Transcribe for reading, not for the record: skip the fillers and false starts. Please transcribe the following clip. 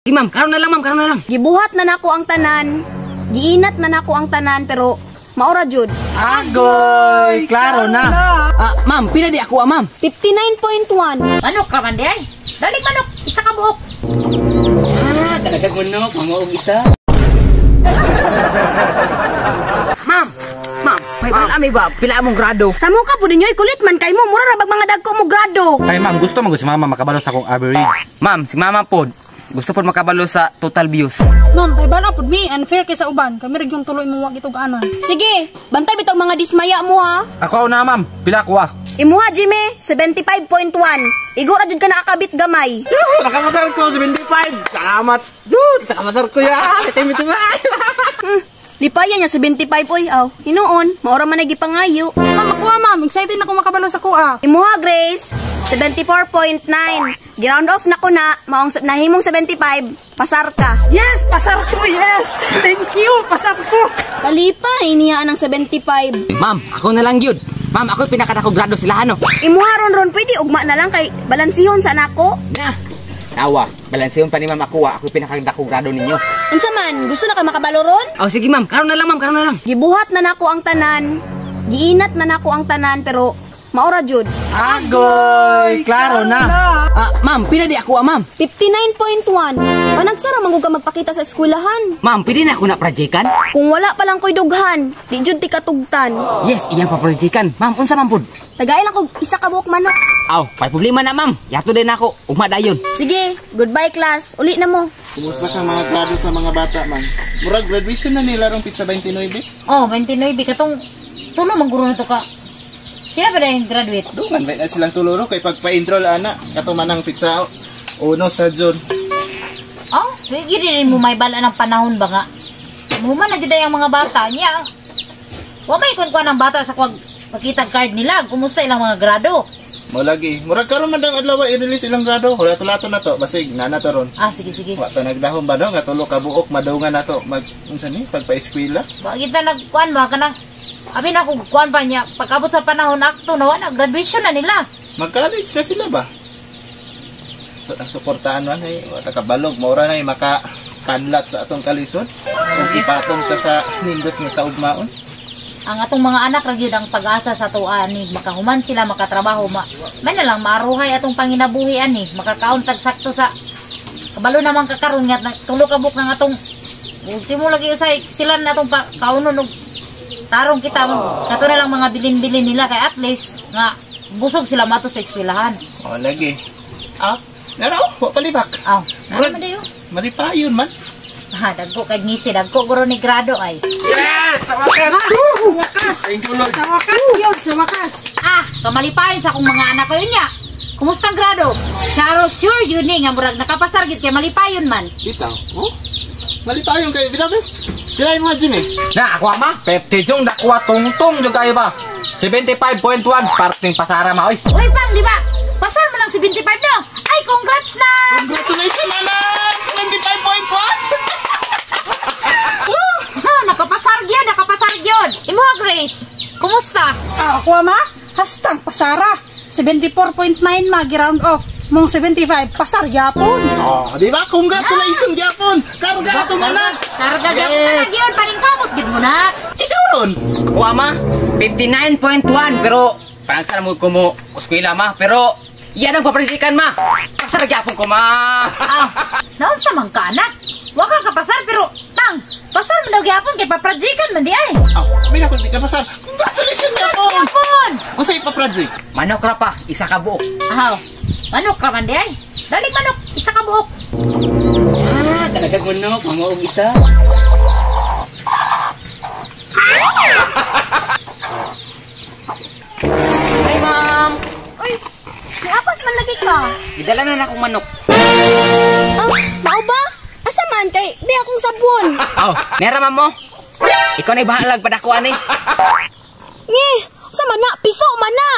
Di ma'am, karon na lang ma'am, karon na lang. Gibuhat na nako ang tanan. Giinat na nako ang tanan pero maura jud. Agoy, klaro na. Ma'am, pila di ako ma'am? 59.1. Manok ka man di ay. Dali manok, isa ka buhok. Talagang manok, mamaog isa. Ma'am, may balami ba? Pila among grado? Sa mo ka pud ninyo kulit man kay mo mura ra bag mga dagko mo grado. Ay ma'am, gusto mo si mama makabalo sa akong average. Ma'am, si mama pod. Gusto pod makabalo sa total views. Ma'am, ay bala pod mi unfair kay sa uban. Kami rig yung tuloy mo wa gitug-anan. Sige, bantay bitog mga dismaya mo ha. Ako na ma'am, pila ko Imuha Jimmy, 75.1. Igo ra jud ka nakakabit gamay. Nakamatar ko, 75. Salamat. Dude, nakamatar ko ya. Timi to ba? Lipaya niya 75 oy aw. Hinuon, maura man gipangayo. Ma'am, ako ma'am, excited na ko makabalo sa kuha. Imuha Grace, 74.9. Ground off na ko na, maong nahimong 75. Pasar ka. Yes, pasar ko, yes. Thank you, pasar ko. Kalipay niya ng 75. Ma'am, ako na lang gyud. Ma'am, ako pinakadako grado sila ano. Imuha ron pwede ugma na lang kay balansihon sa nako. Na. Tawa, balanseon pa ni ma'am ako pinakadako grado ninyo. Unsa man, gusto na ka makabalo ron? Oh, sige ma'am, karon na lang ma'am, karon na lang. Gibuhat na nako ang tanan. Giinat na nako ang tanan pero maura jud. Agoy, klaro na. Ma'am, pila di ako ma'am? 59.1. Panagsara man ka magpakita sa eskwelahan. Ma'am, pili na ako na projekan. Kung wala pa lang ko'y dughan, di jud ti katugtan. Yes, iyang pa projekan. Ma'am, unsa man pud? Tagay lang ko isa ka buhok manok. Aw, may problema na ma'am. Yato din ako. Ugma dayon. Sige, goodbye class. Uli na mo. Kumusta ka mga grado sa mga bata, man? Murag graduation na nila rong pizza 29. Oh, 29 katong tulo man guro na to ka. Sino ba yung graduate? Dungan ba na silang tuluro kay pagpa-enroll ana kato manang pizza uno sa June. Oh, gidi rin mo may bala ng panahon ba nga? Muman na gid ang mga bata niya. Wa may kun ng bata sa kwag pakitag card nila. Kumusta ilang mga grado? Mo lagi. Murag karon man dang adlaw i-release ilang grado. Wala to na to. Basig nana to ron. Sige. Wa ta nagdahom ba no nga tulo ka buok madungan nato mag unsa ni pagpa-eskwela. Ba kita nagkuan ba kanang abi na ko kuan pa niya pagabot sa panahon akto na wala graduation na nila. Mag-college na sila ba? So, ang suportahan man ay wata ka balog maura na maka kanlat sa atong kalisod. Kung ipatong ka sa nindot nga kaugmaon. Ang atong mga anak ra gyud ang pag-asa sa tuan ni makahuman sila makatrabaho man na lang maruhay atong panginabuhi ani makakaon tag sakto sa kabalo naman kakaron nga tulo ka buk ng atong ultimo lagi usay sila na atong kaunon og tarong kita mo kato na lang mga bilin-bilin nila kay at least nga busog sila mato sa eskwelahan. O lagi. Naraw, wa palibak. Nara man dayo. Maripayon man. Dagko kay ngisi dagko guro ni grado ay. Yes! Sa wakas! Wakas! Thank you Lord. Sa wakas yun, sa wakas. Kamalipayon sa akong mga anak kayo niya. Kumusta ang grado? Sure yun nga murag nakapasar gid kay malipayon man. Bitaw. Oh? Malipayon kay bitaw. Kaya mo Jun eh. Na ako ama, 50 jong dakwa tungtong jud kayo ba? 75.1 parting pasara ma oy. Uy pang di ba? Pasar mo lang 75 no? Ay congrats na. Congratulations anak! 75.1! Nakapasar gyud. Imo Grace. Kumusta? Ako ama, hastang pasara. 74.9 magi-round off. Mong 75, pasar yapon. Oh, di ba? Congratulations Japon! Karga ito anak! Karga gyud paring kamot gid mo na. Ikaw ron! O ama, 59.1 pero parang sana mo kumo eskwela ma pero yan ang paprisikan ma. Pasar gyapon ko ma. Naunsa man ka anak? Wa ka kapasar pero pasar man daw gyapon kay paprajikan man di ay. May nakon di ka pasar. Congratulations Japon! O sa ipa-project? Manok ra pa, isa ka buok. Manok ka man di ay. Dali manok, isa ka buhok. Talagang manok, mamaog isa. Hi ma'am. Uy, niapas man lagi ka. Idala na akong manok. Mao ba? Asa man kay di akong sabon. Nera ma'am mo. Ikaw na bahalag padakuan eh. Nge, sa man na, piso man na.